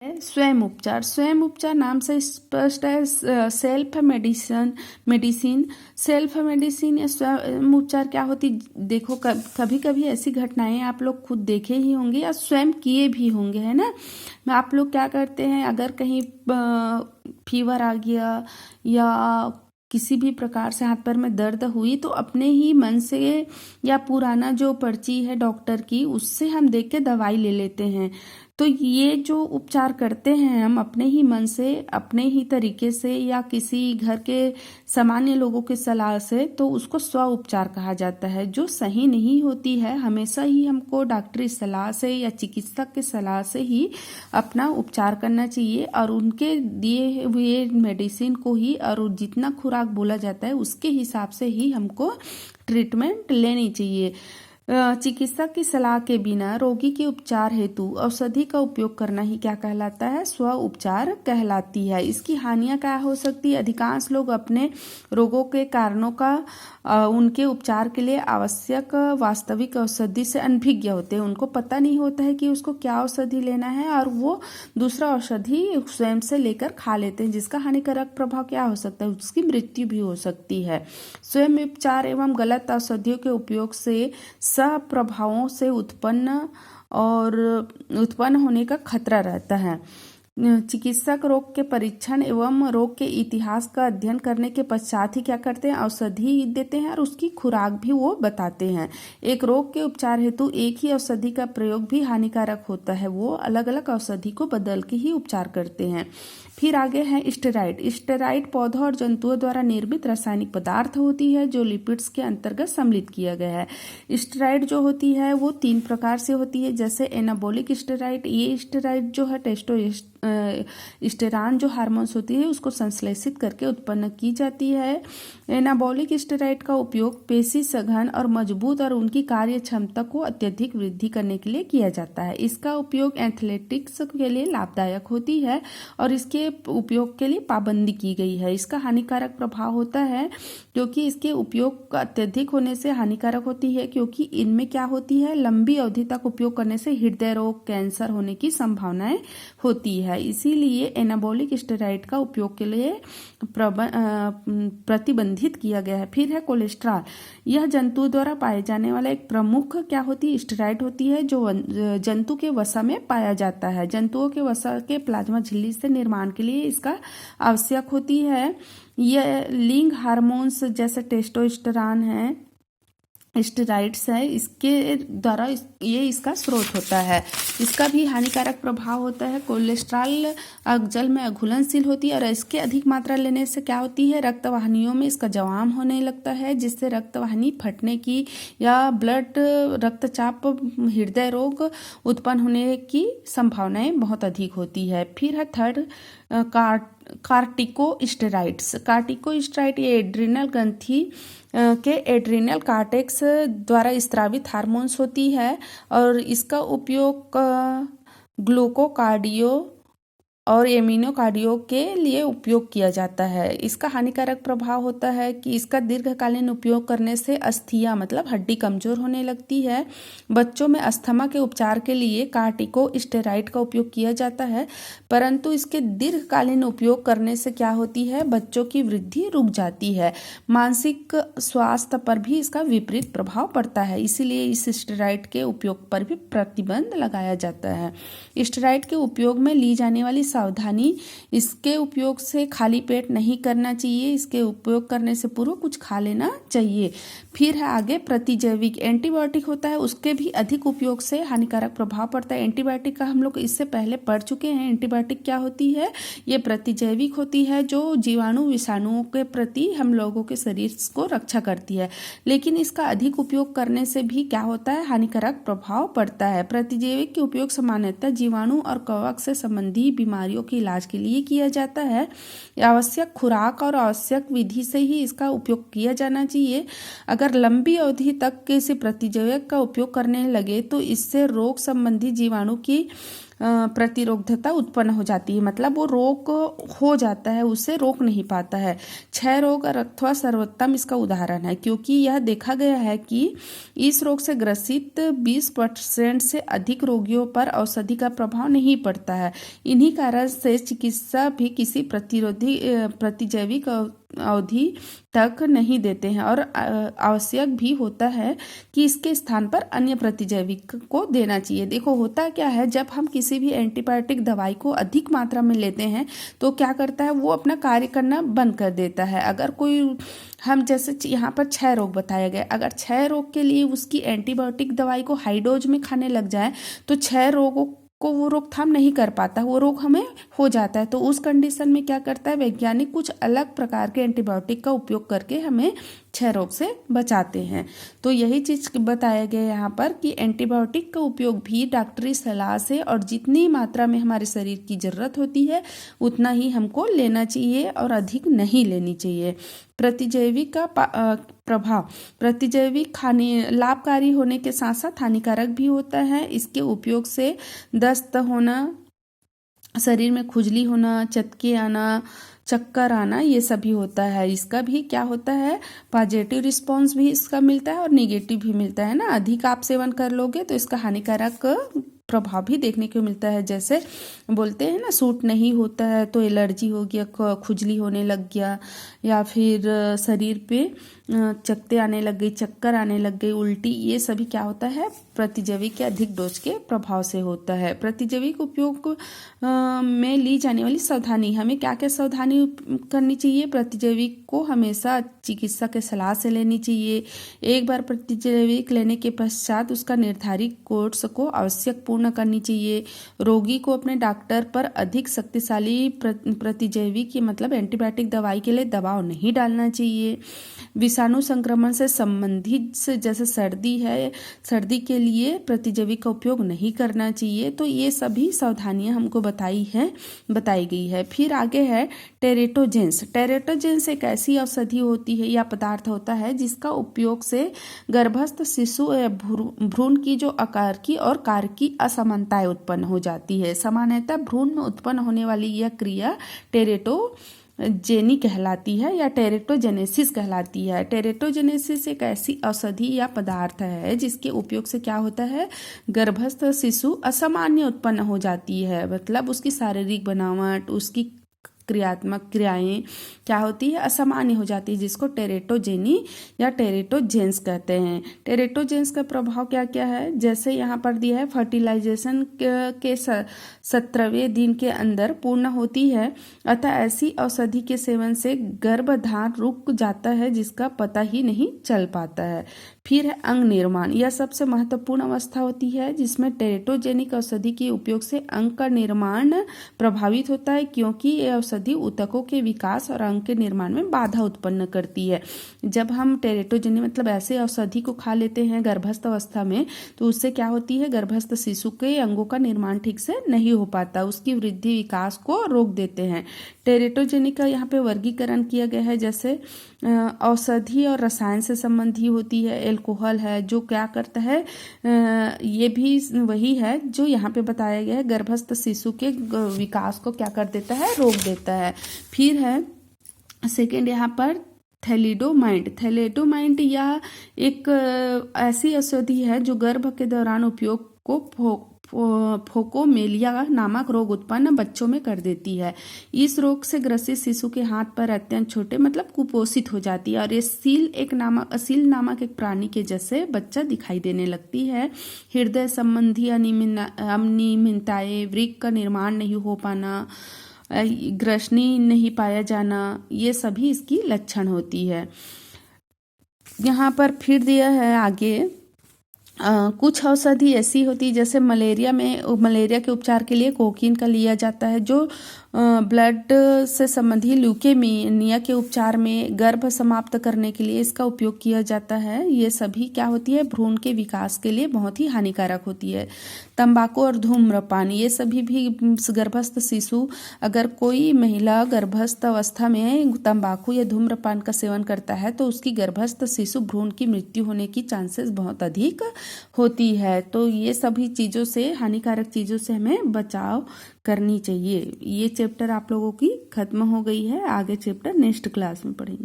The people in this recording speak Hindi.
स्वयं उपचार। स्वयं उपचार नाम से स्पष्ट है सेल्फ मेडिसिन। सेल्फ मेडिसिन या स्वयं उपचार क्या होती, देखो कभी कभी ऐसी घटनाएं आप लोग खुद देखे ही होंगे या स्वयं किए भी होंगे, है ना। आप लोग क्या करते हैं, अगर कहीं फीवर आ गया या किसी भी प्रकार से हाथ पैर में दर्द हुई तो अपने ही मन से या पुराना जो पर्ची है डॉक्टर की उससे हम देख के दवाई ले लेते हैं। तो ये जो उपचार करते हैं हम अपने ही मन से, अपने ही तरीके से या किसी घर के सामान्य लोगों की सलाह से, तो उसको स्व उपचार कहा जाता है, जो सही नहीं होती है। हमेशा ही हमको डॉक्टरी सलाह से या चिकित्सक की सलाह से ही अपना उपचार करना चाहिए और उनके दिए हुए मेडिसिन को ही और जितना खुराक बोला जाता है उसके हिसाब से ही हमको ट्रीटमेंट लेनी चाहिए। चिकित्सक की सलाह के बिना रोगी के उपचार हेतु औषधि का उपयोग करना ही क्या कहलाता है, स्व उपचार कहलाती है। इसकी हानियां क्या हो सकती है, अधिकांश लोग अपने रोगों के कारणों का उनके उपचार के लिए आवश्यक वास्तविक औषधि से अनभिज्ञ होते हैं। उनको पता नहीं होता है कि उसको क्या औषधि लेना है और वो दूसरा औषधि स्वयं से लेकर खा लेते हैं, जिसका हानिकारक प्रभाव क्या हो सकता है, उसकी मृत्यु भी हो सकती है। स्वयं उपचार एवं गलत औषधियों के उपयोग से प्रभावों से उत्पन्न होने का खतरा रहता है। चिकित्सक रोग के परीक्षण एवं रोग के इतिहास का अध्ययन करने के पश्चात ही क्या करते हैं, औषधि देते हैं और उसकी खुराक भी वो बताते हैं। एक रोग के उपचार हेतु एक ही औषधि का प्रयोग भी हानिकारक होता है, वो अलग अलग औषधि को बदल के ही उपचार करते हैं। फिर आगे है स्टेरॉइड। स्टेरॉइड पौधों और जंतुओं द्वारा निर्मित रासायनिक पदार्थ होती है जो लिपिड्स के अंतर्गत सम्मिलित किया गया है। स्टेरॉइड जो होती है वो 3 प्रकार से होती है, जैसे एनाबॉलिक स्टेरॉइड। ये स्टेरॉइड जो है टेस्टोस्टेरोन जो हार्मोन्स होती है उसको संश्लेषित करके उत्पन्न की जाती है। एनाबॉलिक स्टेरॉइड का उपयोग पेशी सघन और मजबूत और उनकी कार्य क्षमता को अत्यधिक वृद्धि करने के लिए किया जाता है। इसका उपयोग एथलेटिक्स के लिए लाभदायक होती है और इसके उपयोग के लिए पाबंदी की गई है। इसका हानिकारक प्रभाव होता है क्योंकि इसके उपयोग अत्यधिक होने से हानिकारक होती है, क्योंकि इनमें क्या होती है, लंबी अवधि तक उपयोग करने से हृदय रोग, कैंसर होने की संभावनाएं होती है। इसीलिए एनाबॉलिक स्टेरॉइड का उपयोग के लिए प्रतिबंधित किया गया है। फिर है कोलेस्ट्रॉल। यह जंतु द्वारा पाए जाने वाला एक प्रमुख क्या होती है, स्टेरॉइड होती है जो जंतु के वसा में पाया जाता है। जंतुओं के वसा के प्लाज्मा झिल्ली से निर्माण के लिए इसका आवश्यक होती है। यह लिंग हार्मोन्स जैसे टेस्टोस्टेरोन है, स्टेरॉइड्स है, इसके द्वारा ये इसका स्रोत होता है। इसका भी हानिकारक प्रभाव होता है। कोलेस्ट्रॉल जल में अघुलनशील होती है और इसके अधिक मात्रा लेने से क्या होती है, रक्तवाहिनियों में इसका जमाव होने लगता है, जिससे रक्तवाहिनी फटने की या ब्लड रक्तचाप, हृदय रोग उत्पन्न होने की संभावनाएं बहुत अधिक होती है। फिर है थर्ड कार्टिकोस्टेरॉइड्स। कार्टिकोस्टेरॉइड ये एड्रिनल ग्रंथि के एड्रिनल कार्टेक्स द्वारा स्रावित हार्मोन्स होती है और इसका उपयोग ग्लूकोकार्डियो और एमिनोकार्डियो के लिए उपयोग किया जाता है। इसका हानिकारक प्रभाव होता है कि इसका दीर्घकालीन उपयोग करने से अस्थियां मतलब हड्डी कमजोर होने लगती है। बच्चों में अस्थमा के उपचार के लिए कार्टिकोस्टेरॉइड का उपयोग किया जाता है, परंतु इसके दीर्घकालीन उपयोग करने से क्या होती है, बच्चों की वृद्धि रुक जाती है। मानसिक स्वास्थ्य पर भी इसका विपरीत प्रभाव पड़ता है, इसीलिए इस स्टेरॉइड के उपयोग पर भी प्रतिबंध लगाया जाता है। स्टेरॉइड के उपयोग में ली जाने वाली सावधानी, इसके उपयोग से खाली पेट नहीं करना चाहिए, इसके उपयोग करने से पूर्व कुछ खा लेना चाहिए। फिर है आगे प्रतिजैविक। एंटीबायोटिक होता है, उसके भी अधिक उपयोग से हानिकारक प्रभाव पड़ता है। एंटीबायोटिक का हम लोग इससे पहले पढ़ चुके हैं। एंटीबायोटिक क्या होती है, ये प्रतिजैविक होती है जो जीवाणु विषाणुओं के प्रति हम लोगों के शरीर को रक्षा करती है, लेकिन इसका अधिक उपयोग करने से भी क्या होता है, हानिकारक प्रभाव पड़ता है। प्रतिजैविक के उपयोग सामान्यतः जीवाणु और कवक से संबंधी बीमारियों के इलाज के लिए किया जाता है। आवश्यक खुराक और आवश्यक विधि से ही इसका उपयोग किया जाना चाहिए। अगर लंबी अवधि तक किसी प्रतिजैविक का उपयोग करने लगे तो इससे रोग संबंधी जीवाणु की प्रतिरोधकता उत्पन्न हो जाती है, मतलब वो रोग हो जाता है, उसे रोक नहीं पाता है। क्षय रोग और अथवा सर्वोत्तम इसका उदाहरण है, क्योंकि यह देखा गया है कि इस रोग से ग्रसित 20% से अधिक रोगियों पर औषधि का प्रभाव नहीं पड़ता है। इन्हीं कारण से चिकित्सा भी किसी प्रतिजैविक अवधि तक नहीं देते हैं और आवश्यक भी होता है कि इसके स्थान पर अन्य प्रतिजैविक को देना चाहिए। देखो होता क्या है, जब हम किसी भी एंटीबायोटिक दवाई को अधिक मात्रा में लेते हैं तो क्या करता है, वो अपना कार्य करना बंद कर देता है। अगर कोई हम जैसे यहाँ पर क्षय रोग बताया गया, अगर क्षय रोग के लिए उसकी एंटीबायोटिक दवाई को हाई डोज में खाने लग जाए तो क्षय रोगों को वो रोकथाम नहीं कर पाता, वो रोग हमें हो जाता है। तो उस कंडीशन में क्या करता है, वैज्ञानिक कुछ अलग प्रकार के एंटीबायोटिक का उपयोग करके हमें क्षय रोग से बचाते हैं। तो यही चीज बताया गया यहाँ पर कि एंटीबायोटिक का उपयोग भी डॉक्टरी सलाह से और जितनी मात्रा में हमारे शरीर की जरूरत होती है उतना ही हमको लेना चाहिए और अधिक नहीं लेनी चाहिए। प्रतिजैविक का प्रभाव, प्रतिजैविक खाने लाभकारी होने के साथ साथ हानिकारक भी होता है। इसके उपयोग से दस्त होना, शरीर में खुजली होना, चटके आना, चक्कर आना, ये सभी होता है। इसका भी क्या होता है, पॉजिटिव रिस्पॉन्स भी इसका मिलता है और निगेटिव भी मिलता है ना। अधिक आप सेवन कर लोगे तो इसका हानिकारक प्रभाव भी देखने को मिलता है। जैसे बोलते हैं ना, सूट नहीं होता है तो एलर्जी हो गया, खुजली होने लग गया, या फिर शरीर पे चकत्ते आने लग गई, चक्कर आने लग गई, उल्टी, ये सभी क्या होता है, प्रतिजैविक के अधिक डोज के प्रभाव से होता है। प्रतिजैविक उपयोग में ली जाने वाली सावधानी, हमें क्या क्या सावधानी करनी चाहिए। प्रतिजैविक को हमेशा चिकित्सक के सलाह से लेनी चाहिए। एक बार प्रतिजैविक लेने के पश्चात उसका निर्धारित कोर्स को आवश्यक पूर्ण करनी चाहिए। रोगी को अपने डॉक्टर पर अधिक शक्तिशाली प्रतिजैविक मतलब एंटीबायोटिक दवाई के लिए दबाव नहीं डालना चाहिए। विषाणु संक्रमण से संबंधित जैसे सर्दी है, सर्दी के लिए प्रतिजैविक का उपयोग नहीं करना चाहिए। तो ये सभी सावधानियां हमको बताई गई है। फिर आगे है टेरेटोजेंस। टेरेटोजेंस एक ऐसी औषधि होती है या पदार्थ होता है जिसका उपयोग से गर्भस्थ शिशु या भ्रूण की जो आकार की और कार्य की असमानताएं उत्पन्न हो जाती है। सामान्यतः भ्रूण में उत्पन्न होने वाली यह क्रिया टेरेटोजेनी कहलाती है या टेरेटोजेनेसिस कहलाती है। टेरेटोजेनेसिस एक ऐसी औषधि या पदार्थ है जिसके उपयोग से क्या होता है, गर्भस्थ शिशु असामान्य उत्पन्न हो जाती है, मतलब उसकी शारीरिक बनावट, उसकी क्रियात्मक क्रियाएं क्या होती है, असामान्य हो जाती है, जिसको टेरेटोजेनी या टेरेटोजेंस कहते हैं। टेरेटोजेंस का प्रभाव क्या क्या है, जैसे यहाँ पर दिया है, फर्टिलाइजेशन के 17वें दिन के अंदर पूर्ण होती है, अतः ऐसी औषधि के सेवन से गर्भधारण रुक जाता है जिसका पता ही नहीं चल पाता है। फिर है अंग निर्माण, यह सबसे महत्वपूर्ण अवस्था होती है जिसमें टेरेटोजेनिक औषधि के उपयोग से अंग का निर्माण प्रभावित होता है, क्योंकि यह औषधि ऊतकों के विकास और अंग के निर्माण में बाधा उत्पन्न करती है। जब हम टेरेटोजेनिक मतलब ऐसे औषधि को खा लेते हैं गर्भस्थ अवस्था में तो उससे क्या होती है, गर्भस्थ शिशु के अंगों का निर्माण ठीक से नहीं हो पाता, उसकी वृद्धि विकास को रोक देते हैं। टेरेटोजेनिक का यहाँ पे वर्गीकरण किया गया है, जैसे औषधि और रसायन से संबंधी होती है। एल्कोहल है जो क्या करता है, ये भी वही है जो यहाँ पे बताया गया है, गर्भस्थ शिशु के विकास को क्या कर देता है, रोक देता है। फिर है सेकेंड यहाँ पर थैलेडोमाइड यह एक ऐसी औषधि है जो गर्भ के दौरान उपयोग को फोकोमेलिया नामक रोग उत्पन्न बच्चों में कर देती है। इस रोग से ग्रसित शिशु के हाथ पर अत्यंत छोटे मतलब कुपोषित हो जाती है और ये असील नामक एक प्राणी के जैसे बच्चा दिखाई देने लगती है। हृदय संबंधी अनियमितताएं, वृक्क का निर्माण नहीं हो पाना, ग्रसनी नहीं पाया जाना, ये सभी इसकी लक्षण होती है। यहाँ पर फिर दिया है आगे कुछ औषधि ऐसी होती जैसे मलेरिया के उपचार के लिए कोकीन का लिया जाता है, जो ब्लड से संबंधी ल्यूकेमिया के उपचार में गर्भ समाप्त करने के लिए इसका उपयोग किया जाता है। ये सभी क्या होती है, भ्रूण के विकास के लिए बहुत ही हानिकारक होती है। तंबाकू और धूम्रपान, ये सभी भी गर्भस्थ शिशु, अगर कोई महिला गर्भस्थ अवस्था में तंबाकू या धूम्रपान का सेवन करता है तो उसकी गर्भस्थ शिशु भ्रूण की मृत्यु होने की चांसेस बहुत अधिक होती है। तो ये सभी चीज़ों से, हानिकारक चीज़ों से हमें बचाव करनी चाहिए। ये चैप्टर आप लोगों की खत्म हो गई है, आगे चैप्टर नेक्स्ट क्लास में पढ़ेंगे।